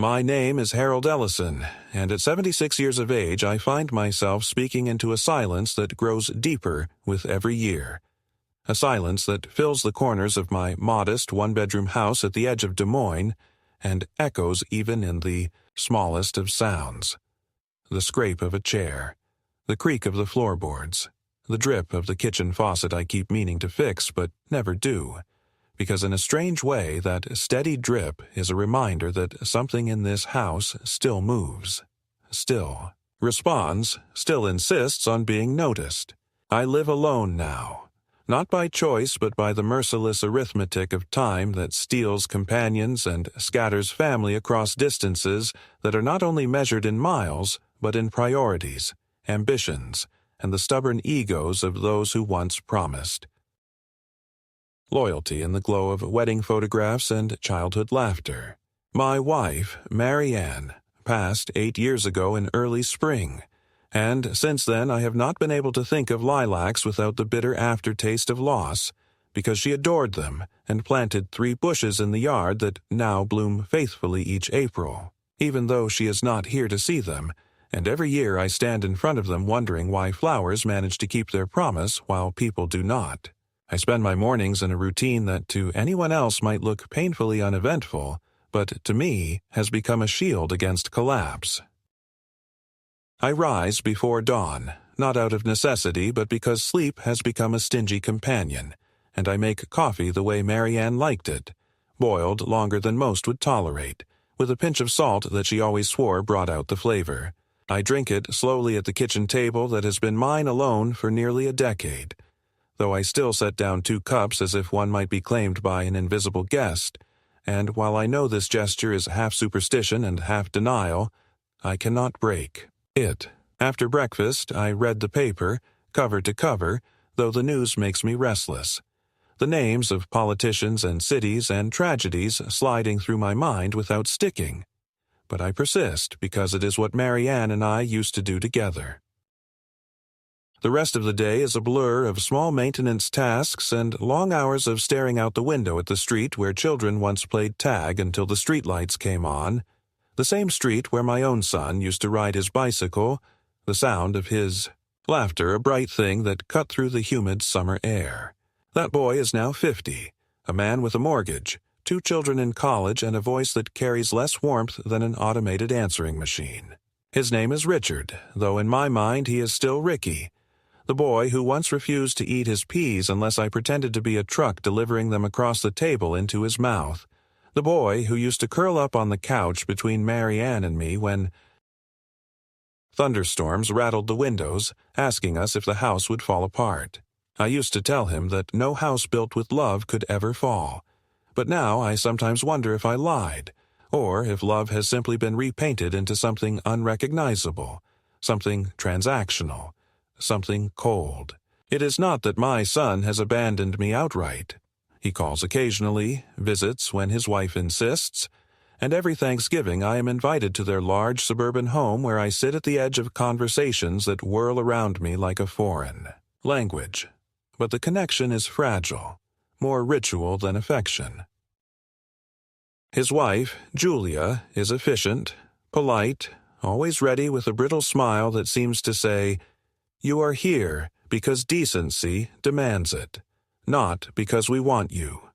My name is Harold Ellison, and at 76 years of age I find myself speaking into a silence that grows deeper with every year. A silence that fills the corners of my modest one-bedroom house at the edge of Des Moines and echoes even in the smallest of sounds. The scrape of a chair, the creak of the floorboards, the drip of the kitchen faucet I keep meaning to fix but never do, because in a strange way that steady drip is a reminder that something in this house still moves, still responds, still insists on being noticed. I live alone now, not by choice but by the merciless arithmetic of time that steals companions and scatters family across distances that are not only measured in miles but in priorities, ambitions, and the stubborn egos of those who once promised. Loyalty in the glow of wedding photographs and childhood laughter. My wife, Mary Ann, passed 8 years ago in early spring, and since then I have not been able to think of lilacs without the bitter aftertaste of loss, because she adored them and planted 3 bushes in the yard that now bloom faithfully each April, even though she is not here to see them, and every year I stand in front of them wondering why flowers manage to keep their promise while people do not. I spend my mornings in a routine that to anyone else might look painfully uneventful, but to me has become a shield against collapse. I rise before dawn, not out of necessity but because sleep has become a stingy companion, and I make coffee the way Mary Ann liked it, boiled longer than most would tolerate, with a pinch of salt that she always swore brought out the flavor. I drink it slowly at the kitchen table that has been mine alone for nearly a decade, though I still set down 2 cups as if one might be claimed by an invisible guest, and while I know this gesture is half superstition and half denial, I cannot break it. After breakfast, I read the paper, cover to cover, though the news makes me restless. The names of politicians and cities and tragedies sliding through my mind without sticking. But I persist because it is what Mary Ann and I used to do together. The rest of the day is a blur of small maintenance tasks and long hours of staring out the window at the street where children once played tag until the streetlights came on, the same street where my own son used to ride his bicycle, the sound of his laughter a bright thing that cut through the humid summer air. That boy is now 50, a man with a mortgage, 2 children in college, and a voice that carries less warmth than an automated answering machine. His name is Richard, though in my mind he is still Ricky, the boy who once refused to eat his peas unless I pretended to be a truck delivering them across the table into his mouth, the boy who used to curl up on the couch between Mary Ann and me when thunderstorms rattled the windows, asking us if the house would fall apart. I used to tell him that no house built with love could ever fall, but now I sometimes wonder if I lied, or if love has simply been repainted into something unrecognizable, something transactional, something cold. It is not that my son has abandoned me outright. He calls occasionally, visits when his wife insists, and every Thanksgiving I am invited to their large suburban home where I sit at the edge of conversations that whirl around me like a foreign language. But the connection is fragile, more ritual than affection. His wife, Julia, is efficient, polite, always ready with a brittle smile that seems to say, "You are here because decency demands it, not because we want you."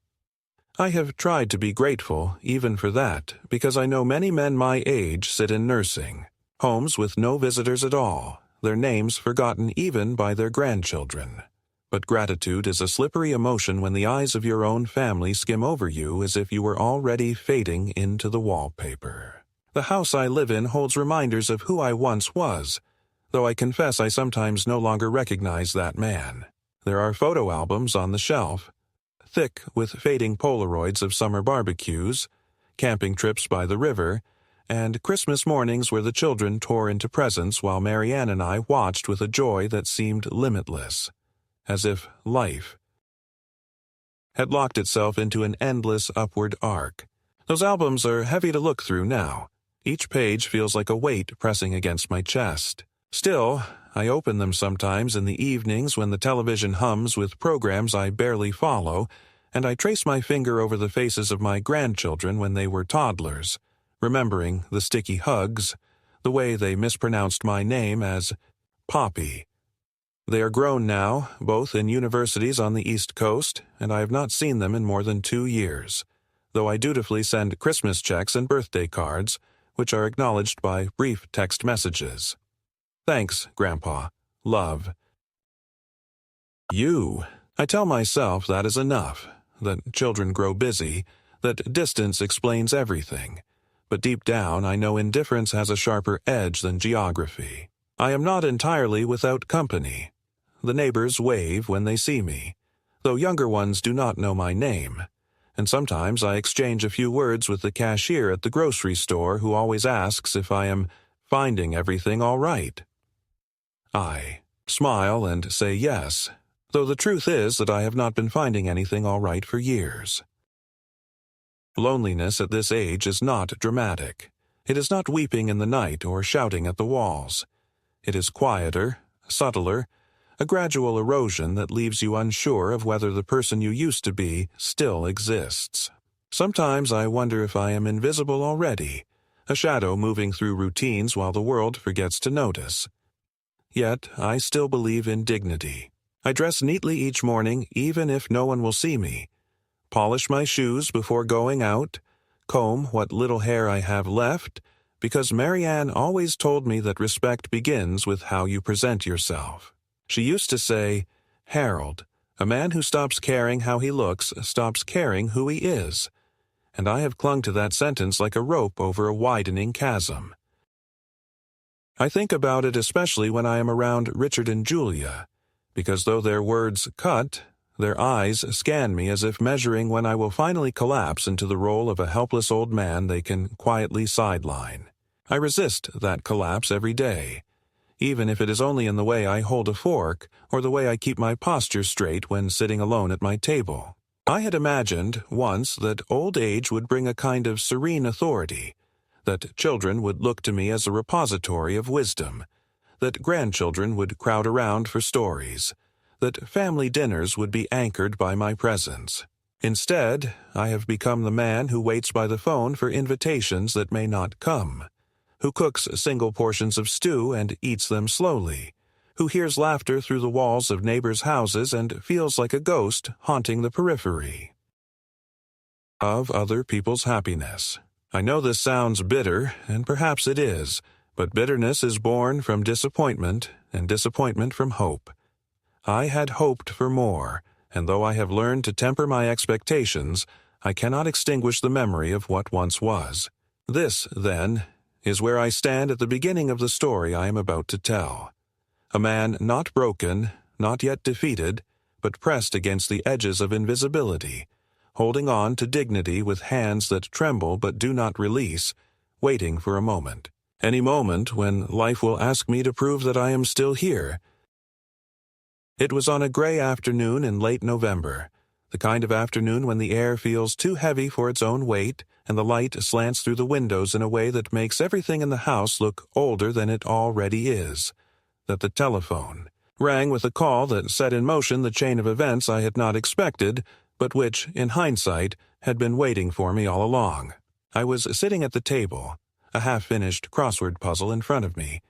I have tried to be grateful even for that, because I know many men my age sit in nursing homes with no visitors at all, their names forgotten even by their grandchildren. But gratitude is a slippery emotion when the eyes of your own family skim over you as if you were already fading into the wallpaper. The house I live in holds reminders of who I once was, though I confess I sometimes no longer recognize that man. There are photo albums on the shelf, thick with fading Polaroids of summer barbecues, camping trips by the river, and Christmas mornings where the children tore into presents while Mary Ann and I watched with a joy that seemed limitless, as if life had locked itself into an endless upward arc. Those albums are heavy to look through now. Each page feels like a weight pressing against my chest. Still, I open them sometimes in the evenings when the television hums with programs I barely follow, and I trace my finger over the faces of my grandchildren when they were toddlers, remembering the sticky hugs, the way they mispronounced my name as Poppy. They are grown now, both in universities on the East Coast, and I have not seen them in more than 2 years, though I dutifully send Christmas checks and birthday cards, which are acknowledged by brief text messages. Thanks, Grandpa. Love. You. I tell myself that is enough, that children grow busy, that distance explains everything. But deep down I know indifference has a sharper edge than geography. I am not entirely without company. The neighbors wave when they see me, though younger ones do not know my name, and sometimes I exchange a few words with the cashier at the grocery store who always asks if I am finding everything all right. I smile and say yes, though the truth is that I have not been finding anything all right for years. Loneliness at this age is not dramatic. It is not weeping in the night or shouting at the walls. It is quieter, subtler, a gradual erosion that leaves you unsure of whether the person you used to be still exists. Sometimes I wonder if I am invisible already, a shadow moving through routines while the world forgets to notice. Yet I still believe in dignity. I dress neatly each morning even if no one will see me, polish my shoes before going out, comb what little hair I have left, because Marianne always told me that respect begins with how you present yourself. She used to say, "Harold, a man who stops caring how he looks stops caring who he is." And I have clung to that sentence like a rope over a widening chasm. I think about it especially when I am around Richard and Julia, because though their words cut, their eyes scan me as if measuring when I will finally collapse into the role of a helpless old man they can quietly sideline. I resist that collapse every day, even if it is only in the way I hold a fork or the way I keep my posture straight when sitting alone at my table. I had imagined once that old age would bring a kind of serene authority, that children would look to me as a repository of wisdom, that grandchildren would crowd around for stories, that family dinners would be anchored by my presence. Instead, I have become the man who waits by the phone for invitations that may not come, who cooks single portions of stew and eats them slowly, who hears laughter through the walls of neighbors' houses and feels like a ghost haunting the periphery of other people's happiness. I know this sounds bitter, and perhaps it is, but bitterness is born from disappointment, and disappointment from hope. I had hoped for more, and though I have learned to temper my expectations, I cannot extinguish the memory of what once was. This, then, is where I stand at the beginning of the story I am about to tell. A man not broken, not yet defeated, but pressed against the edges of invisibility, holding on to dignity with hands that tremble but do not release, waiting for a moment. Any moment when life will ask me to prove that I am still here. It was on a gray afternoon in late November, the kind of afternoon when the air feels too heavy for its own weight, and the light slants through the windows in a way that makes everything in the house look older than it already is, that the telephone rang with a call that set in motion the chain of events I had not expected, but which, in hindsight, had been waiting for me all along. I was sitting at the table, a half-finished crossword puzzle in front of me,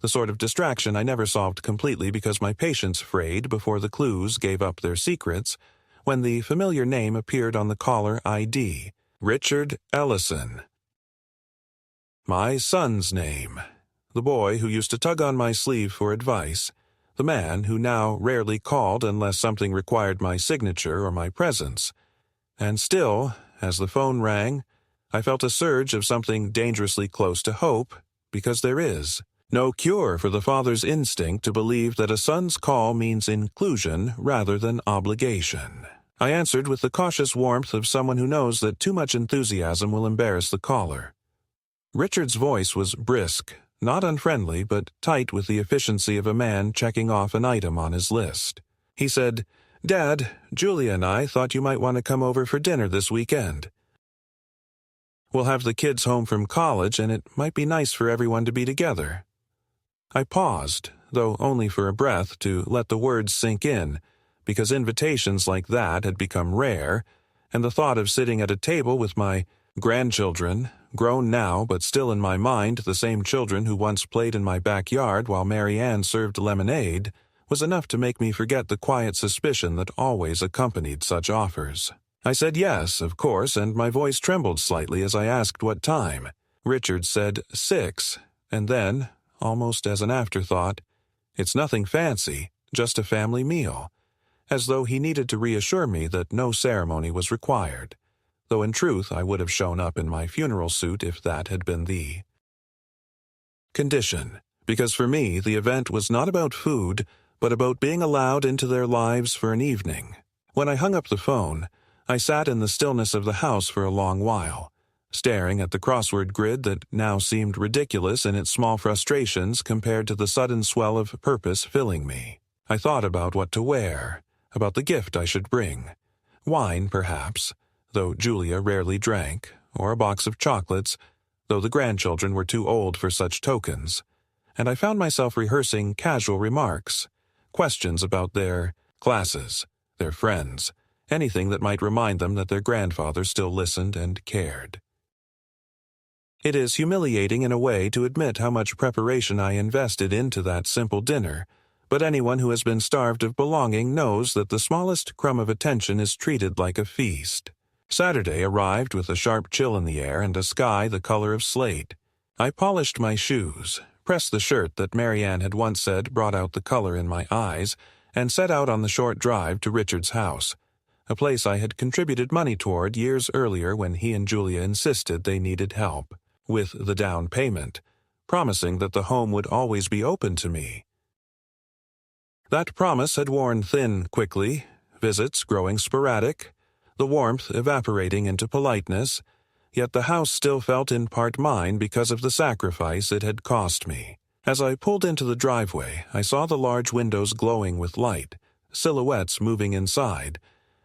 the sort of distraction I never solved completely because my patience frayed before the clues gave up their secrets, when the familiar name appeared on the caller ID, Richard Ellison. My son's name, the boy who used to tug on my sleeve for advice, the man who now rarely called unless something required my signature or my presence. And still, as the phone rang, I felt a surge of something dangerously close to hope, because there is no cure for the father's instinct to believe that a son's call means inclusion rather than obligation. I answered with the cautious warmth of someone who knows that too much enthusiasm will embarrass the caller. Richard's voice was brisk, not unfriendly, but tight with the efficiency of a man checking off an item on his list. He said, "Dad, Julia and I thought you might want to come over for dinner this weekend. We'll have the kids home from college, and it might be nice for everyone to be together." I paused, though only for a breath, to let the words sink in, because invitations like that had become rare, and the thought of sitting at a table with my grandchildren, grown now but still in my mind the same children who once played in my backyard while Mary Ann served lemonade, was enough to make me forget the quiet suspicion that always accompanied such offers. I said yes, of course, and my voice trembled slightly as I asked what time. Richard said 6, and then, almost as an afterthought, "It's nothing fancy, just a family meal," as though he needed to reassure me that no ceremony was required, though in truth I would have shown up in my funeral suit if that had been the condition, because for me the event was not about food, but about being allowed into their lives for an evening. When I hung up the phone, I sat in the stillness of the house for a long while, staring at the crossword grid that now seemed ridiculous in its small frustrations compared to the sudden swell of purpose filling me. I thought about what to wear, about the gift I should bring. Wine, perhaps, though Julia rarely drank, or a box of chocolates, though the grandchildren were too old for such tokens. And I found myself rehearsing casual remarks, questions about their classes, their friends, anything that might remind them that their grandfather still listened and cared. It is humiliating in a way to admit how much preparation I invested into that simple dinner, but anyone who has been starved of belonging knows that the smallest crumb of attention is treated like a feast. Saturday arrived with a sharp chill in the air and a sky the color of slate. I polished my shoes, pressed the shirt that Mary Ann had once said brought out the color in my eyes, and set out on the short drive to Richard's house, a place I had contributed money toward years earlier when he and Julia insisted they needed help with the down payment, promising that the home would always be open to me. That promise had worn thin quickly, visits growing sporadic, the warmth evaporating into politeness, yet the house still felt in part mine because of the sacrifice it had cost me. As I pulled into the driveway, I saw the large windows glowing with light, silhouettes moving inside,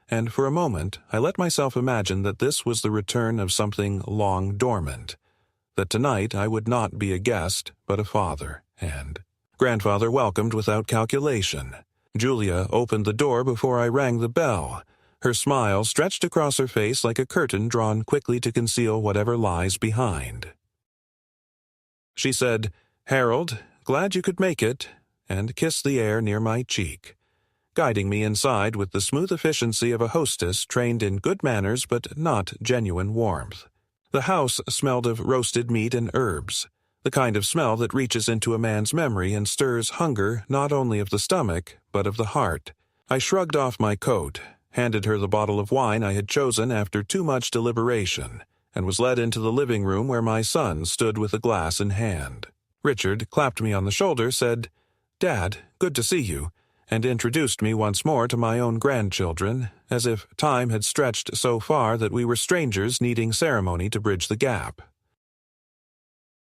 and for a moment I let myself imagine that this was the return of something long dormant, that tonight I would not be a guest but a father, and grandfather welcomed without calculation. Julia opened the door before I rang the bell, her smile stretched across her face like a curtain drawn quickly to conceal whatever lies behind. She said, "Harold, glad you could make it," and kissed the air near my cheek, guiding me inside with the smooth efficiency of a hostess trained in good manners but not genuine warmth. The house smelled of roasted meat and herbs, the kind of smell that reaches into a man's memory and stirs hunger not only of the stomach but of the heart. I shrugged off my coat, handed her the bottle of wine I had chosen after too much deliberation, and was led into the living room where my son stood with a glass in hand. Richard clapped me on the shoulder, said, "Dad, good to see you," and introduced me once more to my own grandchildren, as if time had stretched so far that we were strangers needing ceremony to bridge the gap.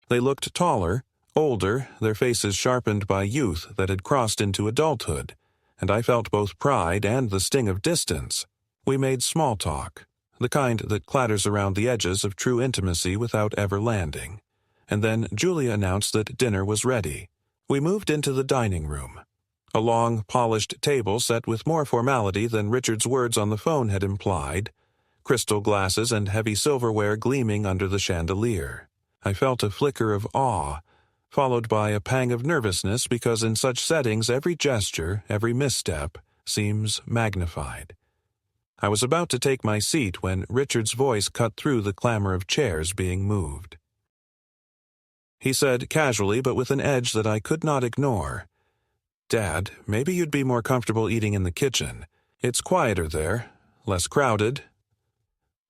They looked taller, older, their faces sharpened by youth that had crossed into adulthood, and I felt both pride and the sting of distance. We made small talk, the kind that clatters around the edges of true intimacy without ever landing, and then Julia announced that dinner was ready. We moved into the dining room. A long, polished table set with more formality than Richard's words on the phone had implied, crystal glasses and heavy silverware gleaming under the chandelier. I felt a flicker of awe, followed by a pang of nervousness because in such settings every gesture, every misstep, seems magnified. I was about to take my seat when Richard's voice cut through the clamor of chairs being moved. He said casually but with an edge that I could not ignore, "Dad, maybe you'd be more comfortable eating in the kitchen. It's quieter there, less crowded."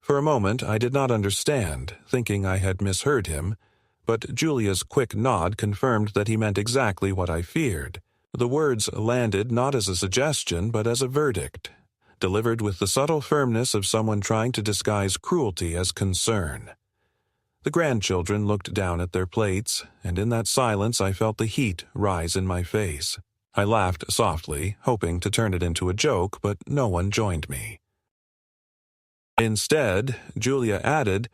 For a moment I did not understand, thinking I had misheard him, but Julia's quick nod confirmed that he meant exactly what I feared. The words landed not as a suggestion but as a verdict, delivered with the subtle firmness of someone trying to disguise cruelty as concern. The grandchildren looked down at their plates, and in that silence I felt the heat rise in my face. I laughed softly, hoping to turn it into a joke, but no one joined me. Instead, Julia added,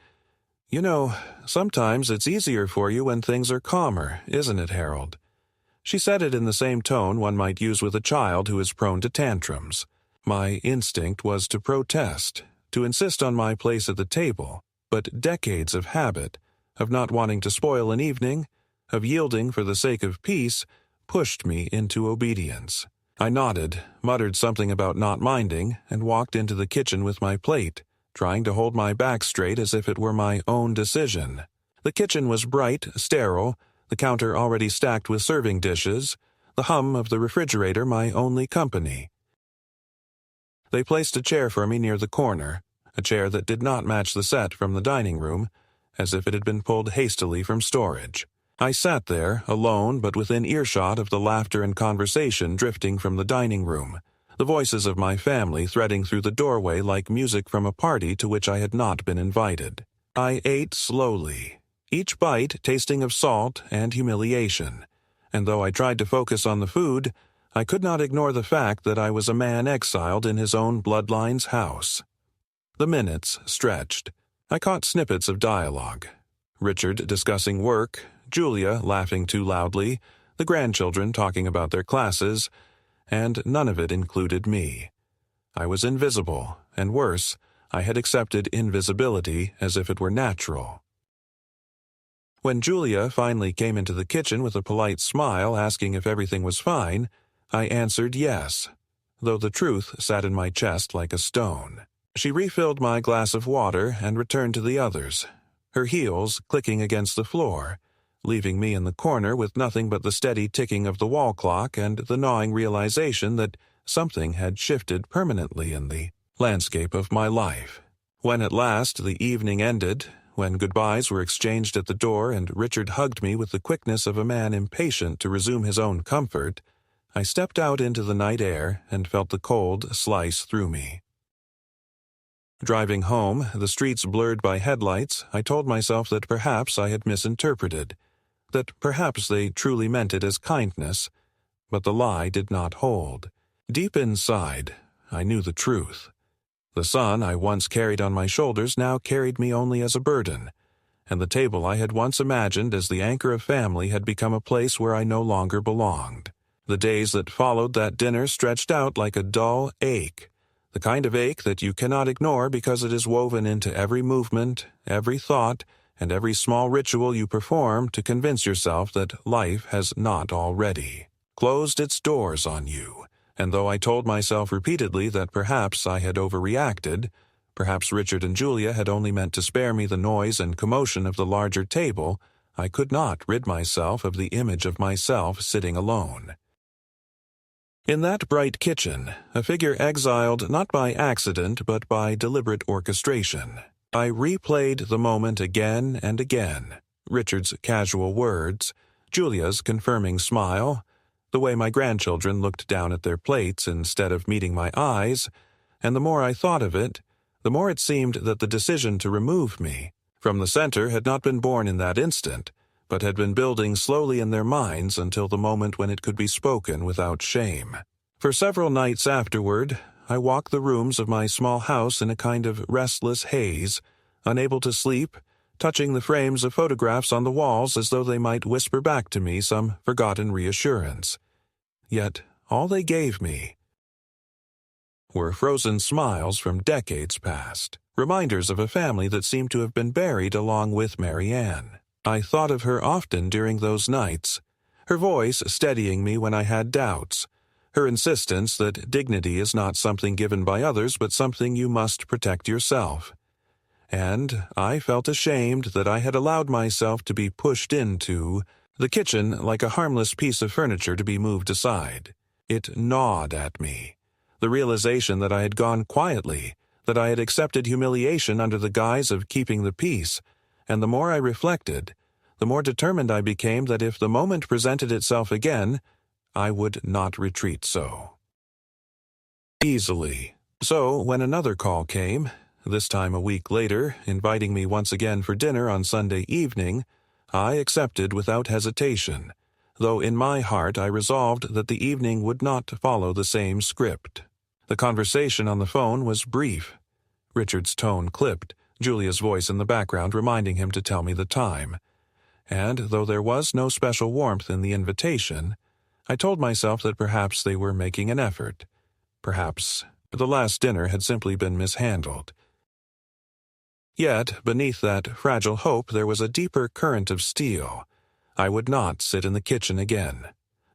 "You know, sometimes it's easier for you when things are calmer, isn't it, Harold?" She said it in the same tone one might use with a child who is prone to tantrums. My instinct was to protest, to insist on my place at the table, but decades of habit, of not wanting to spoil an evening, of yielding for the sake of peace, pushed me into obedience. I nodded, muttered something about not minding, and walked into the kitchen with my plate, trying to hold my back straight as if it were my own decision. The kitchen was bright, sterile, the counter already stacked with serving dishes, the hum of the refrigerator my only company. They placed a chair for me near the corner, a chair that did not match the set from the dining room, as if it had been pulled hastily from storage. I sat there, alone but within earshot of the laughter and conversation drifting from the dining room, the voices of my family threading through the doorway like music from a party to which I had not been invited. I ate slowly, each bite tasting of salt and humiliation, and though I tried to focus on the food, I could not ignore the fact that I was a man exiled in his own bloodline's house. The minutes stretched. I caught snippets of dialogue. Richard discussing work, Julia laughing too loudly, the grandchildren talking about their classes, and none of it included me. I was invisible, and worse, I had accepted invisibility as if it were natural. When Julia finally came into the kitchen with a polite smile asking if everything was fine, I answered yes, though the truth sat in my chest like a stone. She refilled my glass of water and returned to the others, her heels clicking against the floor, leaving me in the corner with nothing but the steady ticking of the wall clock and the gnawing realization that something had shifted permanently in the landscape of my life. When at last the evening ended, when goodbyes were exchanged at the door and Richard hugged me with the quickness of a man impatient to resume his own comfort, I stepped out into the night air and felt the cold slice through me. Driving home, the streets blurred by headlights, I told myself that perhaps I had misinterpreted, that perhaps they truly meant it as kindness, but the lie did not hold. Deep inside, I knew the truth. The son I once carried on my shoulders now carried me only as a burden, and the table I had once imagined as the anchor of family had become a place where I no longer belonged. The days that followed that dinner stretched out like a dull ache, the kind of ache that you cannot ignore because it is woven into every movement, every thought, and every small ritual you perform to convince yourself that life has not already closed its doors on you. And though I told myself repeatedly that perhaps I had overreacted, perhaps Richard and Julia had only meant to spare me the noise and commotion of the larger table, I could not rid myself of the image of myself sitting alone. In that bright kitchen, a figure exiled not by accident but by deliberate orchestration. I replayed the moment again and again, Richard's casual words, Julia's confirming smile, the way my grandchildren looked down at their plates instead of meeting my eyes, and the more I thought of it, the more it seemed that the decision to remove me from the center had not been born in that instant, but had been building slowly in their minds until the moment when it could be spoken without shame. For several nights afterward, I walked the rooms of my small house in a kind of restless haze, unable to sleep, touching the frames of photographs on the walls as though they might whisper back to me some forgotten reassurance. Yet all they gave me were frozen smiles from decades past, reminders of a family that seemed to have been buried along with Marianne. I thought of her often during those nights, her voice steadying me when I had doubts, her insistence that dignity is not something given by others but something you must protect yourself. And I felt ashamed that I had allowed myself to be pushed into the kitchen like a harmless piece of furniture to be moved aside. It gnawed at me, the realization that I had gone quietly, that I had accepted humiliation under the guise of keeping the peace, and the more I reflected, the more determined I became that if the moment presented itself again, I would not retreat so easily. So when another call came, this time a week later, inviting me once again for dinner on Sunday evening, I accepted without hesitation, though in my heart I resolved that the evening would not follow the same script. The conversation on the phone was brief. Richard's tone clipped, Julia's voice in the background reminding him to tell me the time. And though there was no special warmth in the invitation, I told myself that perhaps they were making an effort. Perhaps the last dinner had simply been mishandled. Yet, beneath that fragile hope there was a deeper current of steel. I would not sit in the kitchen again.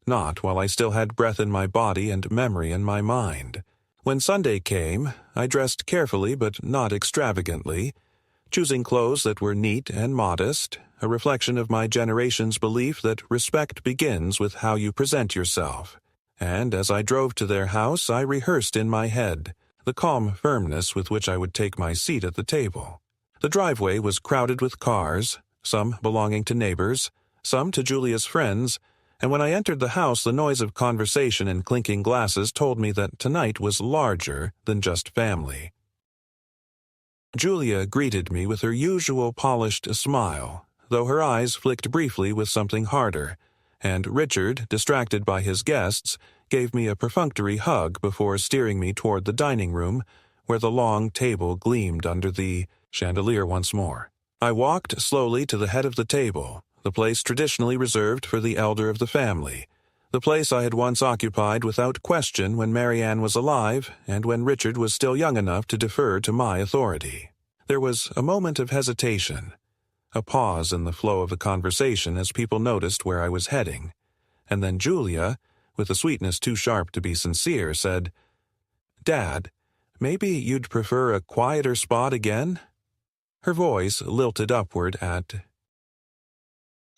Not while I still had breath in my body and memory in my mind. When Sunday came, I dressed carefully but not extravagantly, choosing clothes that were neat and modest, a reflection of my generation's belief that respect begins with how you present yourself. And as I drove to their house, I rehearsed in my head the calm firmness with which I would take my seat at the table. The driveway was crowded with cars, some belonging to neighbors, some to Julia's friends, and when I entered the house the noise of conversation and clinking glasses told me that tonight was larger than just family. Julia greeted me with her usual polished smile, though her eyes flicked briefly with something harder, and Richard, distracted by his guests, gave me a perfunctory hug before steering me toward the dining room, where the long table gleamed under the chandelier once more. I walked slowly to the head of the table, the place traditionally reserved for the elder of the family, the place I had once occupied without question when Marianne was alive and when Richard was still young enough to defer to my authority. There was a moment of hesitation, a pause in the flow of the conversation as people noticed where I was heading, and then Julia, with a sweetness too sharp to be sincere, said, "Dad, maybe you'd prefer a quieter spot again?" Her voice lilted upward at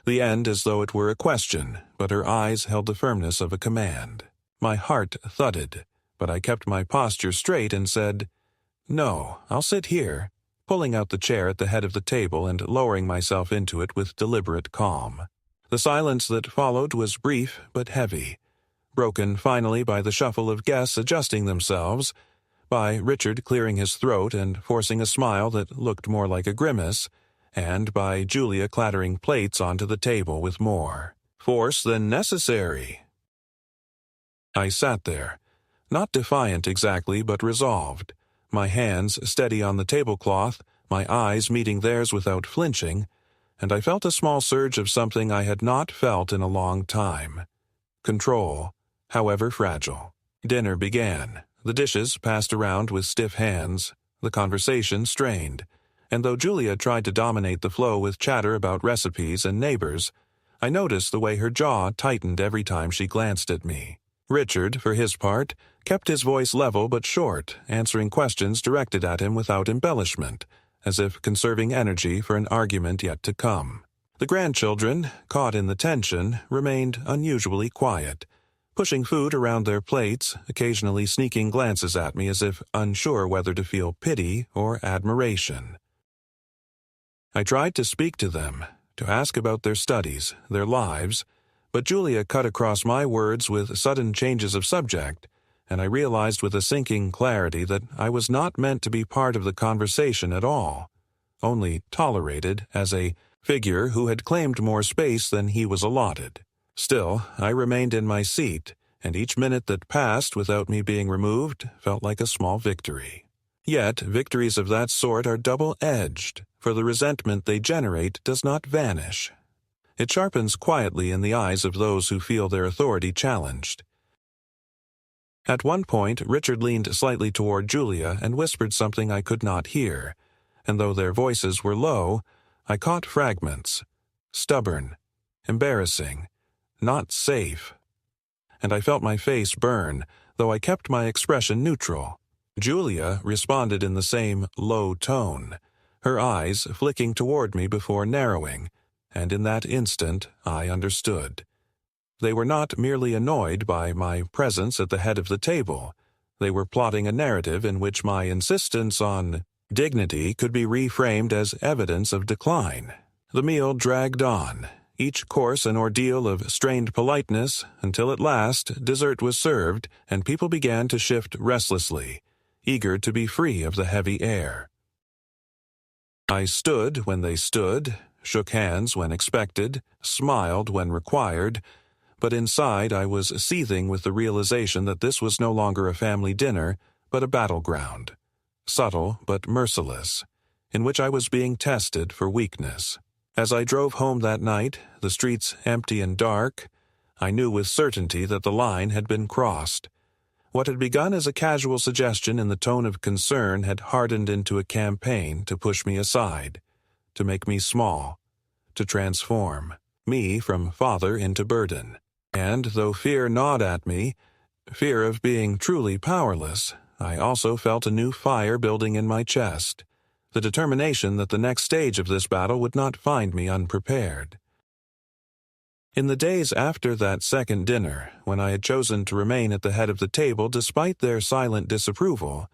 the end as though it were a question, but her eyes held the firmness of a command. My heart thudded, but I kept my posture straight and said, "No, I'll sit here," pulling out the chair at the head of the table and lowering myself into it with deliberate calm. The silence that followed was brief but heavy, broken finally by the shuffle of guests adjusting themselves, by Richard clearing his throat and forcing a smile that looked more like a grimace, and by Julia clattering plates onto the table with more force than necessary. I sat there, not defiant exactly, but resolved, my hands steady on the tablecloth, my eyes meeting theirs without flinching, and I felt a small surge of something I had not felt in a long time. Control, however fragile. Dinner began. The dishes passed around with stiff hands, the conversation strained, and though Julia tried to dominate the flow with chatter about recipes and neighbors, I noticed the way her jaw tightened every time she glanced at me. Richard, for his part, kept his voice level but short, answering questions directed at him without embellishment, as if conserving energy for an argument yet to come. The grandchildren, caught in the tension, remained unusually quiet, pushing food around their plates, occasionally sneaking glances at me as if unsure whether to feel pity or admiration. I tried to speak to them, to ask about their studies, their lives, but Julia cut across my words with sudden changes of subject, and I realized with a sinking clarity that I was not meant to be part of the conversation at all, only tolerated as a figure who had claimed more space than he was allotted. Still, I remained in my seat, and each minute that passed without me being removed felt like a small victory. Yet, victories of that sort are double-edged, for the resentment they generate does not vanish. It sharpens quietly in the eyes of those who feel their authority challenged. At one point, Richard leaned slightly toward Julia and whispered something I could not hear, and though their voices were low, I caught fragments. Stubborn, embarrassing, not safe. And I felt my face burn, though I kept my expression neutral. Julia responded in the same low tone, her eyes flicking toward me before narrowing, and in that instant I understood. They were not merely annoyed by my presence at the head of the table. They were plotting a narrative in which my insistence on dignity could be reframed as evidence of decline. The meal dragged on, each course an ordeal of strained politeness, until at last dessert was served and people began to shift restlessly, eager to be free of the heavy air. I stood when they stood, shook hands when expected, smiled when required, but inside I was seething with the realization that this was no longer a family dinner, but a battleground, subtle but merciless, in which I was being tested for weakness. As I drove home that night, the streets empty and dark, I knew with certainty that the line had been crossed. What had begun as a casual suggestion in the tone of concern had hardened into a campaign to push me aside, to make me small, to transform me from father into burden. And though fear gnawed at me, fear of being truly powerless, I also felt a new fire building in my chest, the determination that the next stage of this battle would not find me unprepared. In the days after that second dinner, when I had chosen to remain at the head of the table despite their silent disapproval,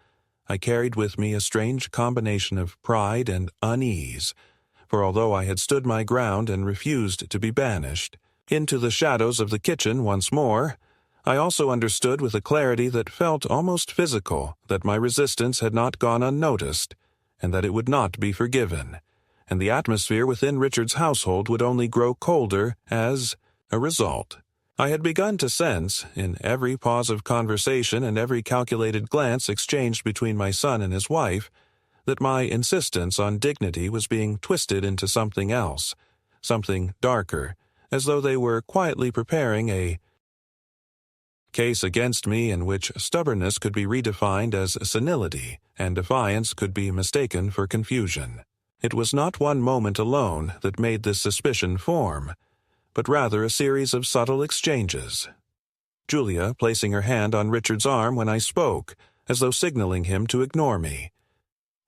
I carried with me a strange combination of pride and unease, for although I had stood my ground and refused to be banished into the shadows of the kitchen once more, I also understood with a clarity that felt almost physical that my resistance had not gone unnoticed, and that it would not be forgiven, and the atmosphere within Richard's household would only grow colder as a result. I had begun to sense, in every pause of conversation and every calculated glance exchanged between my son and his wife, that my insistence on dignity was being twisted into something else, something darker, as though they were quietly preparing a case against me in which stubbornness could be redefined as senility, and defiance could be mistaken for confusion. It was not one moment alone that made this suspicion form, but rather a series of subtle exchanges. Julia placing her hand on Richard's arm when I spoke, as though signaling him to ignore me.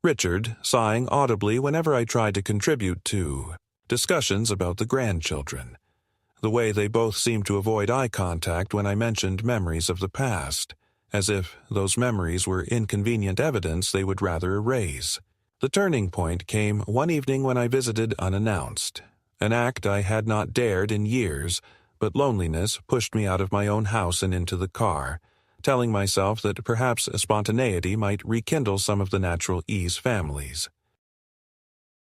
Richard sighing audibly whenever I tried to contribute to discussions about the grandchildren. The way they both seemed to avoid eye contact when I mentioned memories of the past, as if those memories were inconvenient evidence they would rather erase. The turning point came one evening when I visited unannounced, an act I had not dared in years, but loneliness pushed me out of my own house and into the car, telling myself that perhaps spontaneity might rekindle some of the natural ease families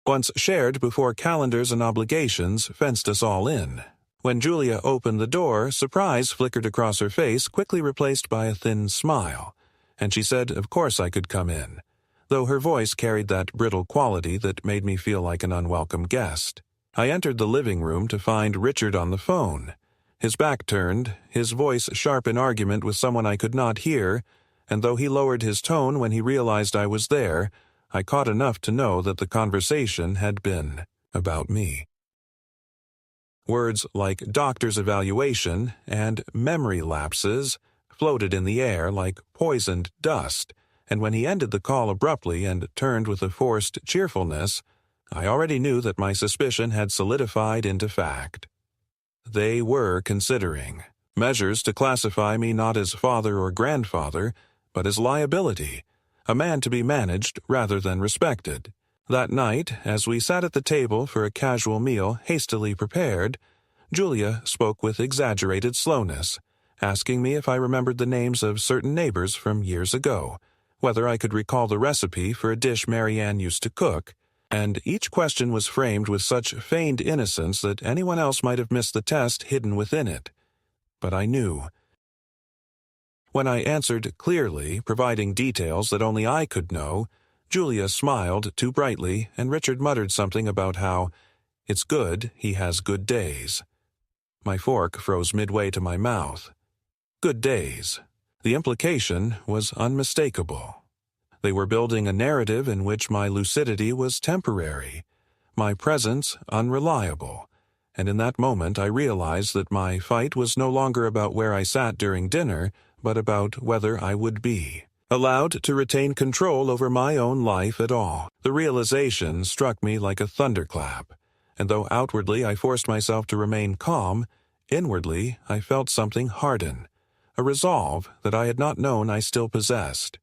once shared before calendars and obligations fenced us all in. When Julia opened the door, surprise flickered across her face, quickly replaced by a thin smile, and she said of course I could come in, though her voice carried that brittle quality that made me feel like an unwelcome guest. I entered the living room to find Richard on the phone, his back turned, his voice sharp in argument with someone I could not hear, and though he lowered his tone when he realized I was there, I caught enough to know that the conversation had been about me. Words like doctor's evaluation and memory lapses floated in the air like poisoned dust, and when he ended the call abruptly and turned with a forced cheerfulness, I already knew that my suspicion had solidified into fact. They were considering measures to classify me not as father or grandfather, but as liability, a man to be managed rather than respected. That night, as we sat at the table for a casual meal hastily prepared, Julia spoke with exaggerated slowness, asking me if I remembered the names of certain neighbors from years ago, whether I could recall the recipe for a dish Mary Ann used to cook, and each question was framed with such feigned innocence that anyone else might have missed the test hidden within it. But I knew. When I answered clearly, providing details that only I could know, Julia smiled too brightly, and Richard muttered something about how it's good he has good days. My fork froze midway to my mouth. Good days. The implication was unmistakable. They were building a narrative in which my lucidity was temporary, my presence unreliable, and in that moment I realized that my fight was no longer about where I sat during dinner, but about whether I would be allowed to retain control over my own life at all. The realization struck me like a thunderclap, and though outwardly I forced myself to remain calm, inwardly I felt something harden, a resolve that I had not known I still possessed.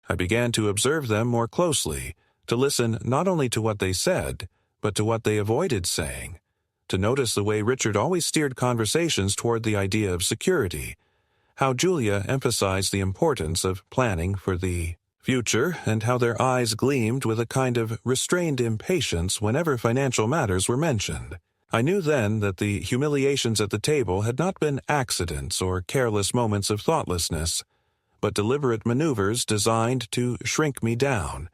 I began to observe them more closely, to listen not only to what they said, but to what they avoided saying, to notice the way Richard always steered conversations toward the idea of security, how Julia emphasized the importance of planning for the future, and how their eyes gleamed with a kind of restrained impatience whenever financial matters were mentioned. I knew then that the humiliations at the table had not been accidents or careless moments of thoughtlessness, but deliberate maneuvers designed to shrink me down,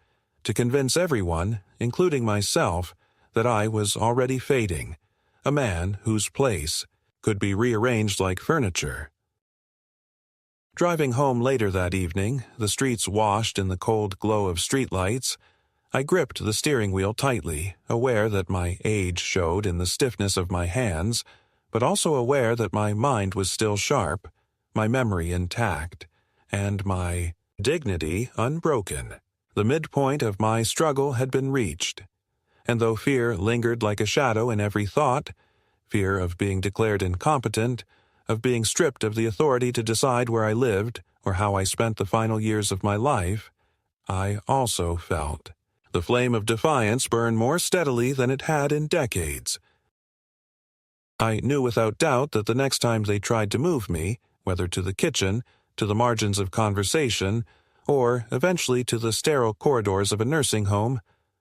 to convince everyone, including myself, that I was already fading, a man whose place could be rearranged like furniture. Driving home later that evening, the streets washed in the cold glow of streetlights, I gripped the steering wheel tightly, aware that my age showed in the stiffness of my hands, but also aware that my mind was still sharp, my memory intact, and my dignity unbroken. The midpoint of my struggle had been reached, and though fear lingered like a shadow in every thought, fear of being declared incompetent, of being stripped of the authority to decide where I lived or how I spent the final years of my life, I also felt the flame of defiance burn more steadily than it had in decades. I knew without doubt that the next time they tried to move me, whether to the kitchen, to the margins of conversation, or eventually to the sterile corridors of a nursing home,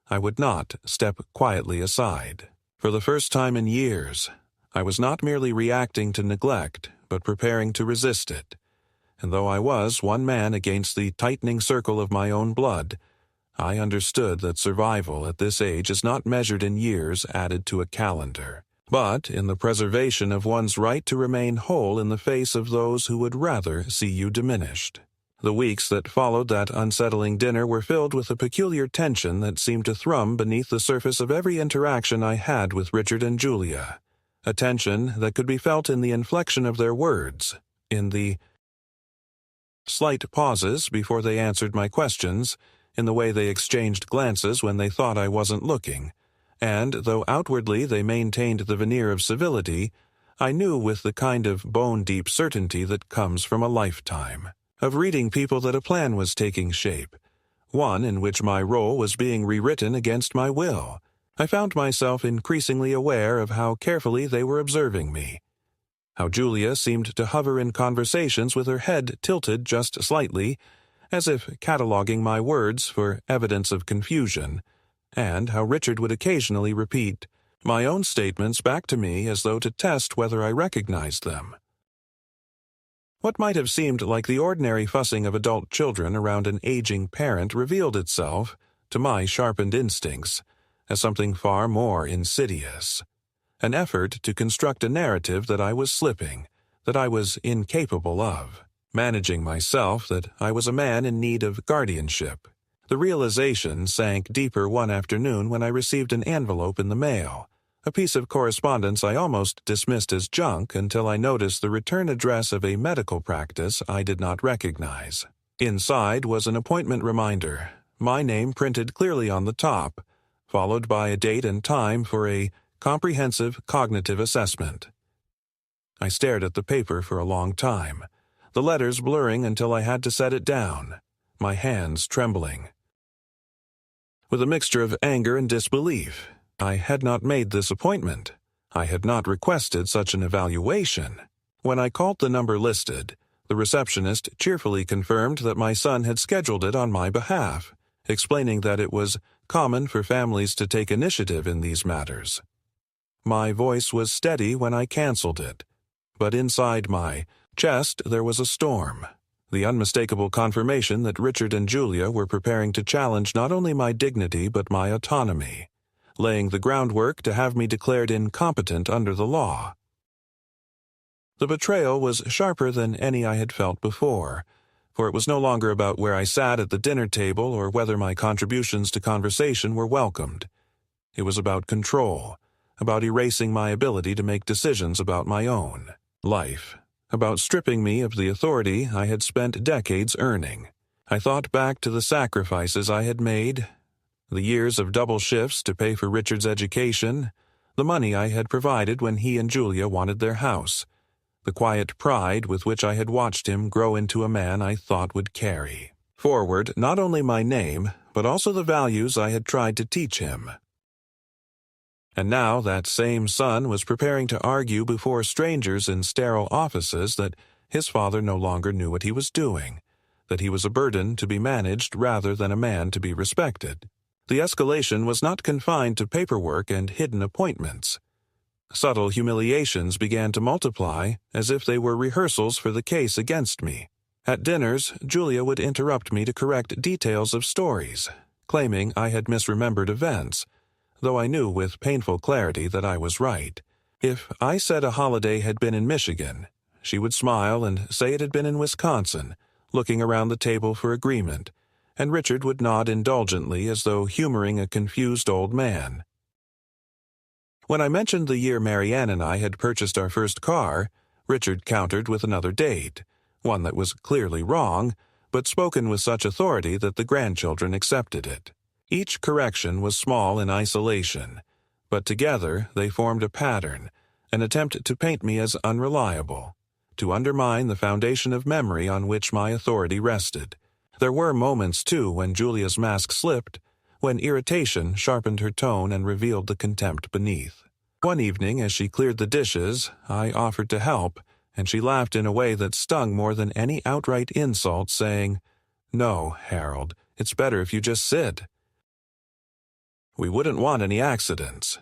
I would not step quietly aside. For the first time in years, I was not merely reacting to neglect, but preparing to resist it. And though I was one man against the tightening circle of my own blood, I understood that survival at this age is not measured in years added to a calendar, but in the preservation of one's right to remain whole in the face of those who would rather see you diminished. The weeks that followed that unsettling dinner were filled with a peculiar tension that seemed to thrum beneath the surface of every interaction I had with Richard and Julia, a tension that could be felt in the inflection of their words, in the slight pauses before they answered my questions, in the way they exchanged glances when they thought I wasn't looking, and though outwardly they maintained the veneer of civility, I knew with the kind of bone-deep certainty that comes from a lifetime of reading people that a plan was taking shape, one in which my role was being rewritten against my will. I found myself increasingly aware of how carefully they were observing me, how Julia seemed to hover in conversations with her head tilted just slightly, as if cataloging my words for evidence of confusion, and how Richard would occasionally repeat my own statements back to me as though to test whether I recognized them. What might have seemed like the ordinary fussing of adult children around an aging parent revealed itself, to my sharpened instincts, as something far more insidious, an effort to construct a narrative that I was slipping, that I was incapable of, managing myself that I was a man in need of guardianship. The realization sank deeper one afternoon when I received an envelope in the mail, a piece of correspondence I almost dismissed as junk until I noticed the return address of a medical practice I did not recognize. Inside was an appointment reminder, my name printed clearly on the top, followed by a date and time for a comprehensive cognitive assessment. I stared at the paper for a long time, the letters blurring until I had to set it down, my hands trembling. With a mixture of anger and disbelief, I had not made this appointment. I had not requested such an evaluation. When I called the number listed, the receptionist cheerfully confirmed that my son had scheduled it on my behalf, explaining that it was common for families to take initiative in these matters. My voice was steady when I canceled it, but inside my chest there was a storm, the unmistakable confirmation that Richard and Julia were preparing to challenge not only my dignity but my autonomy, laying the groundwork to have me declared incompetent under the law. The betrayal was sharper than any I had felt before, for it was no longer about where I sat at the dinner table or whether my contributions to conversation were welcomed. It was about control, about erasing my ability to make decisions about my own life, about stripping me of the authority I had spent decades earning. I thought back to the sacrifices I had made, the years of double shifts to pay for Richard's education, the money I had provided when he and Julia wanted their house, the quiet pride with which I had watched him grow into a man I thought would carry forward not only my name, but also the values I had tried to teach him. And now that same son was preparing to argue before strangers in sterile offices that his father no longer knew what he was doing, that he was a burden to be managed rather than a man to be respected. The escalation was not confined to paperwork and hidden appointments. Subtle humiliations began to multiply as if they were rehearsals for the case against me. At dinners, Julia would interrupt me to correct details of stories, claiming I had misremembered events, though I knew with painful clarity that I was right. If I said a holiday had been in Michigan, she would smile and say it had been in Wisconsin, looking around the table for agreement, and Richard would nod indulgently as though humoring a confused old man. When I mentioned the year Marianne and I had purchased our first car, Richard countered with another date, one that was clearly wrong, but spoken with such authority that the grandchildren accepted it. Each correction was small in isolation, but together they formed a pattern, an attempt to paint me as unreliable, to undermine the foundation of memory on which my authority rested. There were moments, too, when Julia's mask slipped, when irritation sharpened her tone and revealed the contempt beneath. One evening, as she cleared the dishes, I offered to help, and she laughed in a way that stung more than any outright insult, saying, "No, Harold, it's better if you just sit. We wouldn't want any accidents."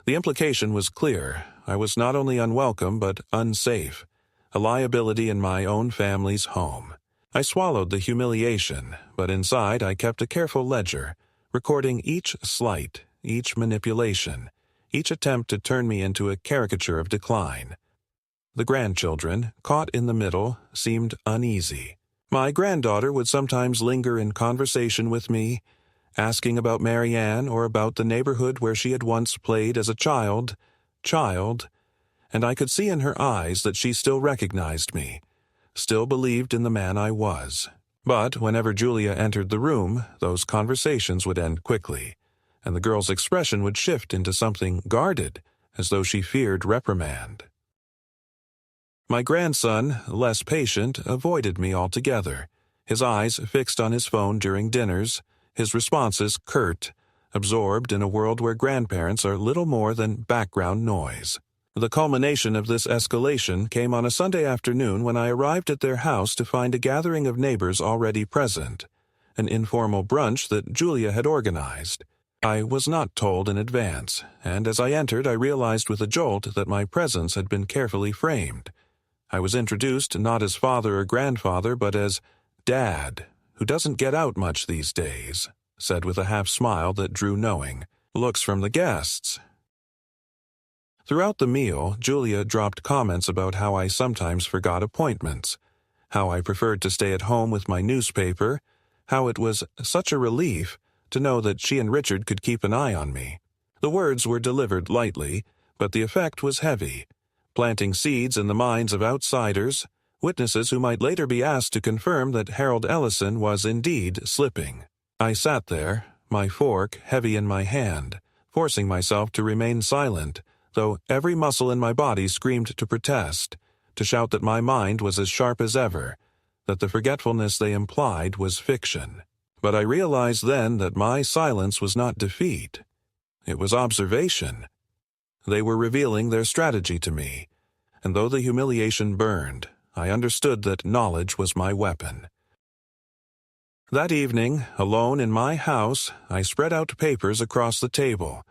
The implication was clear. I was not only unwelcome but unsafe, a liability in my own family's home. I swallowed the humiliation, but inside I kept a careful ledger, recording each slight, each manipulation, each attempt to turn me into a caricature of decline. The grandchildren, caught in the middle, seemed uneasy. My granddaughter would sometimes linger in conversation with me, asking about Marianne or about the neighborhood where she had once played as a child, and I could see in her eyes that she still recognized me, still believed in the man I was. But whenever Julia entered the room, those conversations would end quickly, and the girl's expression would shift into something guarded, as though she feared reprimand. My grandson, less patient, avoided me altogether, his eyes fixed on his phone during dinners, his responses curt, absorbed in a world where grandparents are little more than background noise. The culmination of this escalation came on a Sunday afternoon when I arrived at their house to find a gathering of neighbors already present, an informal brunch that Julia had organized. I was not told in advance, and as I entered I realized with a jolt that my presence had been carefully framed. I was introduced not as father or grandfather, but as Dad, who doesn't get out much these days, said with a half-smile that drew knowing looks from the guests. Throughout the meal, Julia dropped comments about how I sometimes forgot appointments, how I preferred to stay at home with my newspaper, how it was such a relief to know that she and Richard could keep an eye on me. The words were delivered lightly, but the effect was heavy, planting seeds in the minds of outsiders, witnesses who might later be asked to confirm that Harold Ellison was indeed slipping. I sat there, my fork heavy in my hand, forcing myself to remain silent, though every muscle in my body screamed to protest, to shout that my mind was as sharp as ever, that the forgetfulness they implied was fiction. But I realized then that my silence was not defeat. It was observation. They were revealing their strategy to me, and though the humiliation burned, I understood that knowledge was my weapon. That evening, alone in my house, I spread out papers across the table,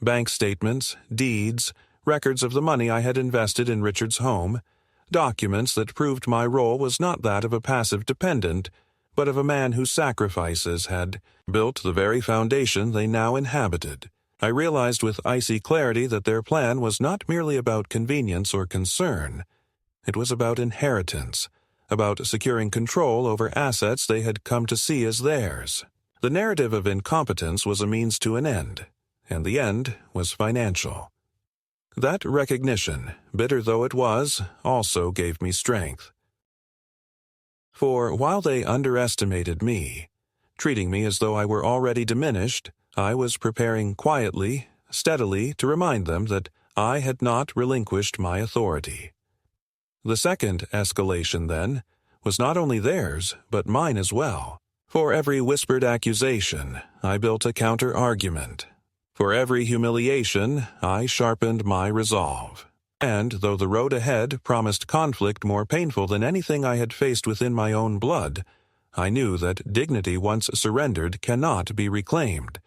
bank statements, deeds, records of the money I had invested in Richard's home, documents that proved my role was not that of a passive dependent, but of a man whose sacrifices had built the very foundation they now inhabited. I realized with icy clarity that their plan was not merely about convenience or concern. It was about inheritance, about securing control over assets they had come to see as theirs. The narrative of incompetence was a means to an end, and the end was financial. That recognition, bitter though it was, also gave me strength. For while they underestimated me, treating me as though I were already diminished, I was preparing quietly, steadily to remind them that I had not relinquished my authority. The second escalation, then, was not only theirs, but mine as well. For every whispered accusation, I built a counter-argument. For every humiliation, I sharpened my resolve. And though the road ahead promised conflict more painful than anything I had faced within my own blood, I knew that dignity once surrendered cannot be reclaimed,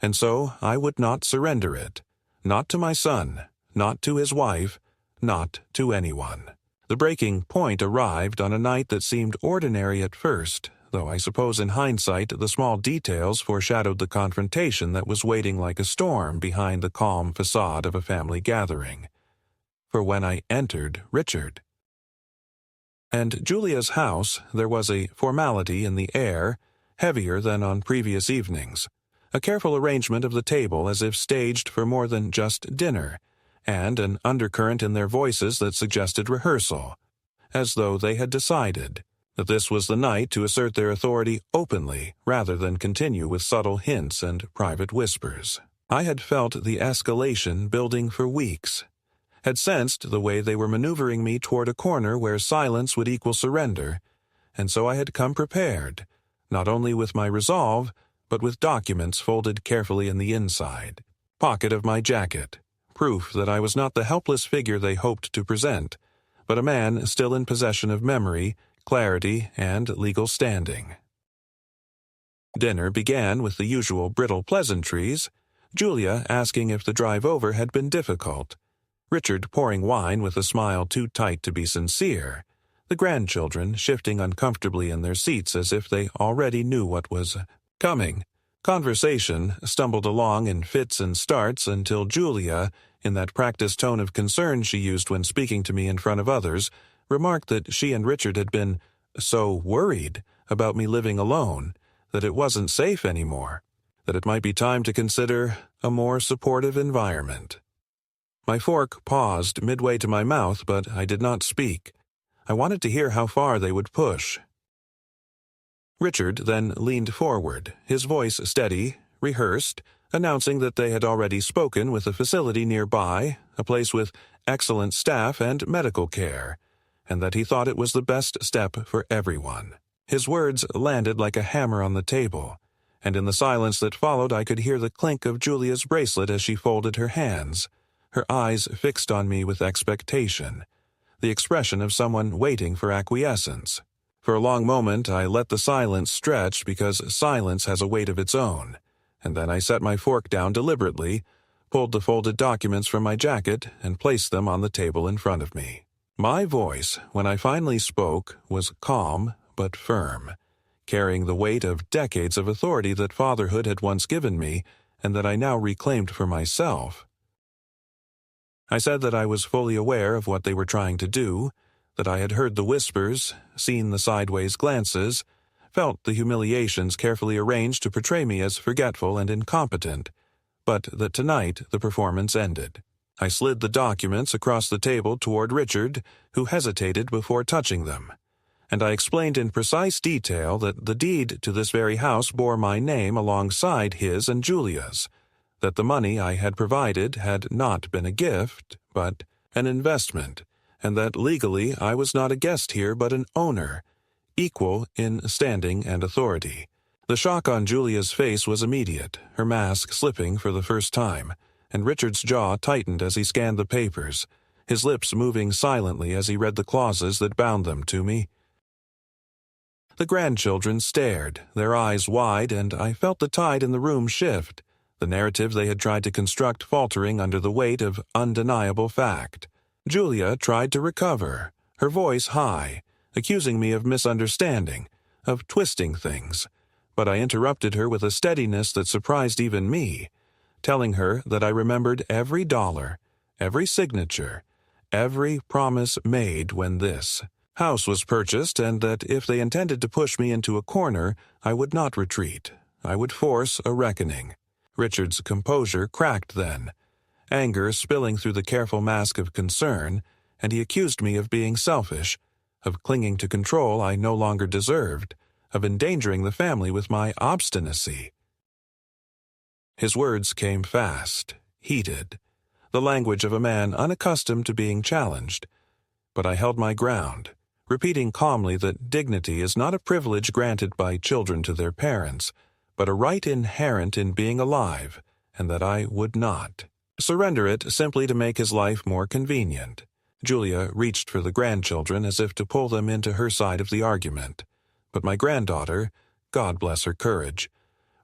and so I would not surrender it, not to my son, not to his wife, not to anyone. The breaking point arrived on a night that seemed ordinary at first, though I suppose in hindsight the small details foreshadowed the confrontation that was waiting like a storm behind the calm facade of a family gathering. For when I entered Richard, And Julia's house, there was a formality in the air, heavier than on previous evenings, a careful arrangement of the table as if staged for more than just dinner, and an undercurrent in their voices that suggested rehearsal, as though they had decided that this was the night to assert their authority openly rather than continue with subtle hints and private whispers. I had felt the escalation building for weeks, had sensed the way they were maneuvering me toward a corner where silence would equal surrender, and so I had come prepared, not only with my resolve, but with documents folded carefully in the inside pocket of my jacket, proof that I was not the helpless figure they hoped to present, but a man still in possession of memory, clarity, and legal standing. Dinner began with the usual brittle pleasantries, Julia asking if the drive over had been difficult, Richard pouring wine with a smile too tight to be sincere, the grandchildren shifting uncomfortably in their seats as if they already knew what was coming. Conversation stumbled along in fits and starts until Julia, in that practiced tone of concern she used when speaking to me in front of others, remarked that she and Richard had been so worried about me living alone that it wasn't safe anymore, that it might be time to consider a more supportive environment. My fork paused midway to my mouth, but I did not speak. I wanted to hear how far they would push. Richard then leaned forward, his voice steady, rehearsed, announcing that they had already spoken with a facility nearby, a place with excellent staff and medical care, and that he thought it was the best step for everyone. His words landed like a hammer on the table, and in the silence that followed I could hear the clink of Julia's bracelet as she folded her hands, her eyes fixed on me with expectation, the expression of someone waiting for acquiescence. For a long moment I let the silence stretch because silence has a weight of its own, and then I set my fork down deliberately, pulled the folded documents from my jacket, and placed them on the table in front of me. My voice, when I finally spoke, was calm but firm, carrying the weight of decades of authority that fatherhood had once given me and that I now reclaimed for myself. I said that I was fully aware of what they were trying to do, that I had heard the whispers, seen the sideways glances, felt the humiliations carefully arranged to portray me as forgetful and incompetent, but that tonight the performance ended. I slid the documents across the table toward Richard, who hesitated before touching them, and I explained in precise detail that the deed to this very house bore my name alongside his and Julia's, that the money I had provided had not been a gift, but an investment, and that legally I was not a guest here but an owner, equal in standing and authority. The shock on Julia's face was immediate, her mask slipping for the first time, and Richard's jaw tightened as he scanned the papers, his lips moving silently as he read the clauses that bound them to me. The grandchildren stared, their eyes wide, and I felt the tide in the room shift, the narrative they had tried to construct faltering under the weight of undeniable fact. Julia tried to recover, her voice high, accusing me of misunderstanding, of twisting things, but I interrupted her with a steadiness that surprised even me, telling her that I remembered every dollar, every signature, every promise made when this house was purchased, and that if they intended to push me into a corner, I would not retreat. I would force a reckoning. Richard's composure cracked then, anger spilling through the careful mask of concern, and he accused me of being selfish, of clinging to control I no longer deserved, of endangering the family with my obstinacy. His words came fast, heated, the language of a man unaccustomed to being challenged, but I held my ground, repeating calmly that dignity is not a privilege granted by children to their parents, but a right inherent in being alive, and that I would not surrender it simply to make his life more convenient. Julia reached for the grandchildren as if to pull them into her side of the argument, but my granddaughter, God bless her courage,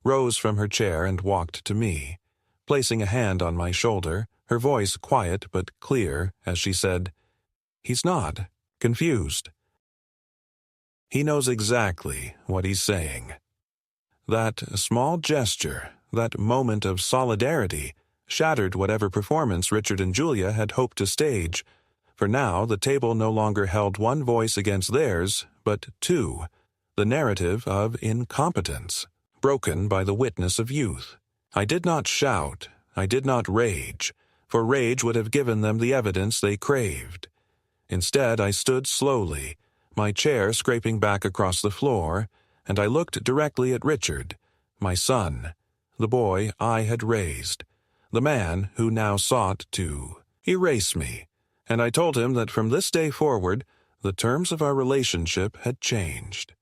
rose from her chair and walked to me, placing a hand on my shoulder, her voice quiet but clear as she said, "He's not confused. He knows exactly what he's saying." That small gesture, that moment of solidarity, shattered whatever performance Richard and Julia had hoped to stage, for now the table no longer held one voice against theirs, but two, the narrative of incompetence, broken by the witness of youth. I did not shout, I did not rage, for rage would have given them the evidence they craved. Instead, I stood slowly, my chair scraping back across the floor, and I looked directly at Richard, my son, the boy I had raised, the man who now sought to erase me, and I told him that from this day forward, the terms of our relationship had changed.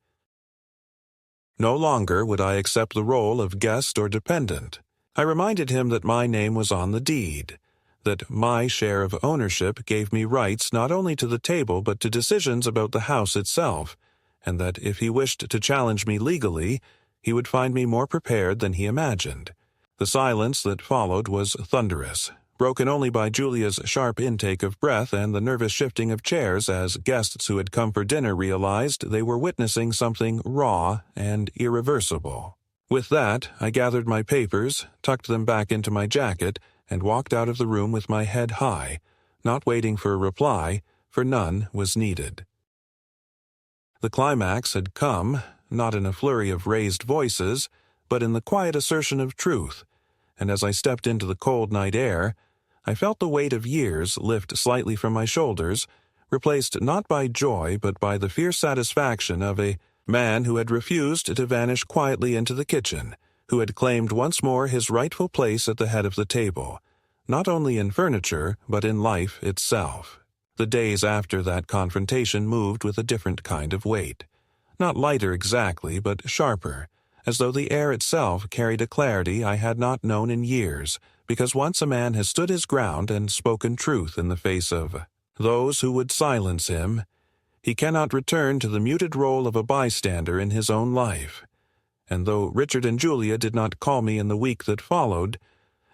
No longer would I accept the role of guest or dependent. I reminded him that my name was on the deed, that my share of ownership gave me rights not only to the table but to decisions about the house itself, and that if he wished to challenge me legally, he would find me more prepared than he imagined. The silence that followed was thunderous, broken only by Julia's sharp intake of breath and the nervous shifting of chairs as guests who had come for dinner realized they were witnessing something raw and irreversible. With that, I gathered my papers, tucked them back into my jacket, and walked out of the room with my head high, not waiting for a reply, for none was needed. The climax had come, not in a flurry of raised voices, but in the quiet assertion of truth, and as I stepped into the cold night air, I felt the weight of years lift slightly from my shoulders, replaced not by joy but by the fierce satisfaction of a man who had refused to vanish quietly into the kitchen, who had claimed once more his rightful place at the head of the table, not only in furniture but in life itself. The days after that confrontation moved with a different kind of weight. Not lighter exactly, but sharper, as though the air itself carried a clarity I had not known in years, because once a man has stood his ground and spoken truth in the face of those who would silence him, he cannot return to the muted role of a bystander in his own life. And though Richard and Julia did not call me in the week that followed,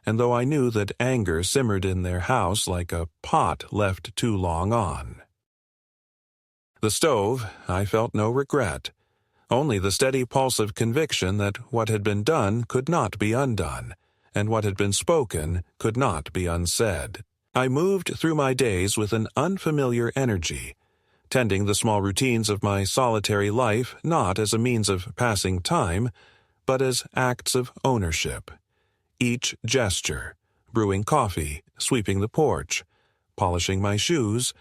and though I knew that anger simmered in their house like a pot left too long on. The stove, I felt no regret, only the steady pulse of conviction that what had been done could not be undone, and what had been spoken could not be unsaid. I moved through my days with an unfamiliar energy, tending the small routines of my solitary life not as a means of passing time, but as acts of ownership. Each gesture, brewing coffee, sweeping the porch, polishing my shoes,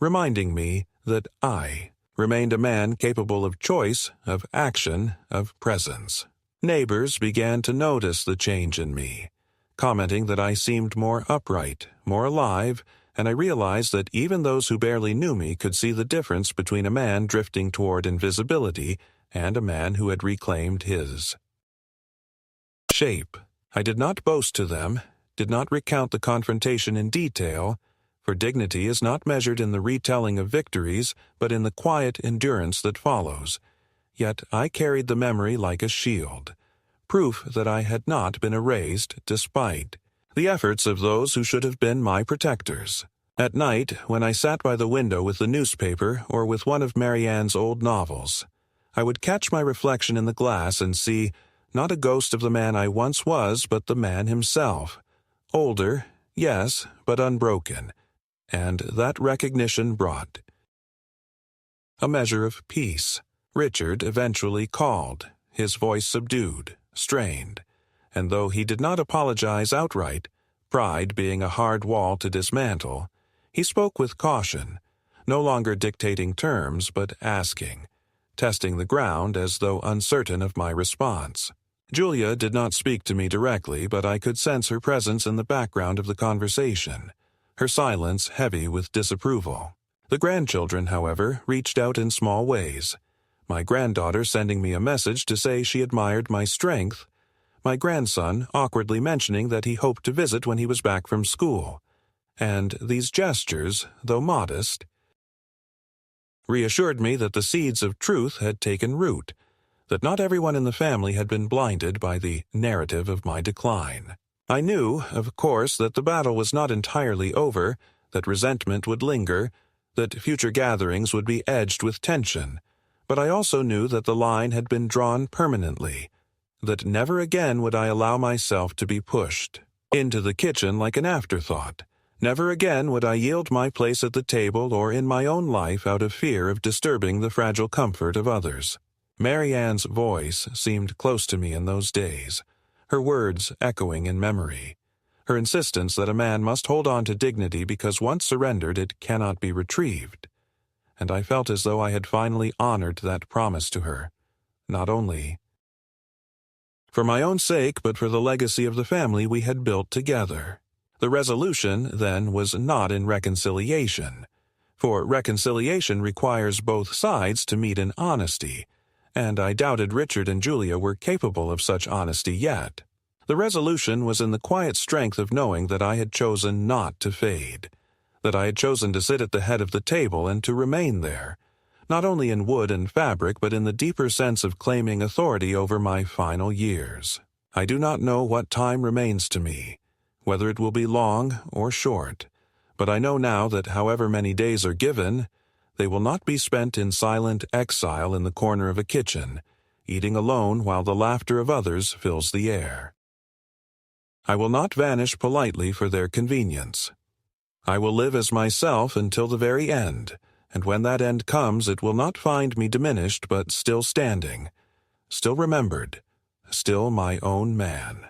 reminding me that I remained a man capable of choice, of action, of presence. Neighbors began to notice the change in me, commenting that I seemed more upright, more alive, and I realized that even those who barely knew me could see the difference between a man drifting toward invisibility and a man who had reclaimed his shape. I did not boast to them, did not recount the confrontation in detail, for dignity is not measured in the retelling of victories, but in the quiet endurance that follows. Yet I carried the memory like a shield, proof that I had not been erased despite the efforts of those who should have been my protectors. At night, when I sat by the window with the newspaper or with one of Marianne's old novels, I would catch my reflection in the glass and see not a ghost of the man I once was, but the man himself. Older, yes, but unbroken, and that recognition brought a measure of peace. Richard eventually called, his voice subdued, strained, and though he did not apologize outright, pride being a hard wall to dismantle, he spoke with caution, no longer dictating terms but asking, testing the ground as though uncertain of my response. Julia did not speak to me directly, but I could sense her presence in the background of the conversation, her silence heavy with disapproval. The grandchildren, however, reached out in small ways, my granddaughter sending me a message to say she admired my strength, my grandson awkwardly mentioning that he hoped to visit when he was back from school, and these gestures, though modest, reassured me that the seeds of truth had taken root, that not everyone in the family had been blinded by the narrative of my decline. I knew, of course, that the battle was not entirely over, that resentment would linger, that future gatherings would be edged with tension, but I also knew that the line had been drawn permanently, that never again would I allow myself to be pushed into the kitchen like an afterthought, Never again would I yield my place at the table or in my own life out of fear of disturbing the fragile comfort of others. Mary Ann's voice seemed close to me in those days, her words echoing in memory, her insistence that a man must hold on to dignity because once surrendered it cannot be retrieved. And I felt as though I had finally honored that promise to her, not only for my own sake, but for the legacy of the family we had built together. The resolution, then, was not in reconciliation, for reconciliation requires both sides to meet in honesty, and I doubted Richard and Julia were capable of such honesty yet. The resolution was in the quiet strength of knowing that I had chosen not to fade, that I had chosen to sit at the head of the table and to remain there, not only in wood and fabric but in the deeper sense of claiming authority over my final years. I do not know what time remains to me, whether it will be long or short, but I know now that however many days are given, they will not be spent in silent exile in the corner of a kitchen, eating alone while the laughter of others fills the air. I will not vanish politely for their convenience. I will live as myself until the very end, and when that end comes it will not find me diminished but still standing, still remembered, still my own man.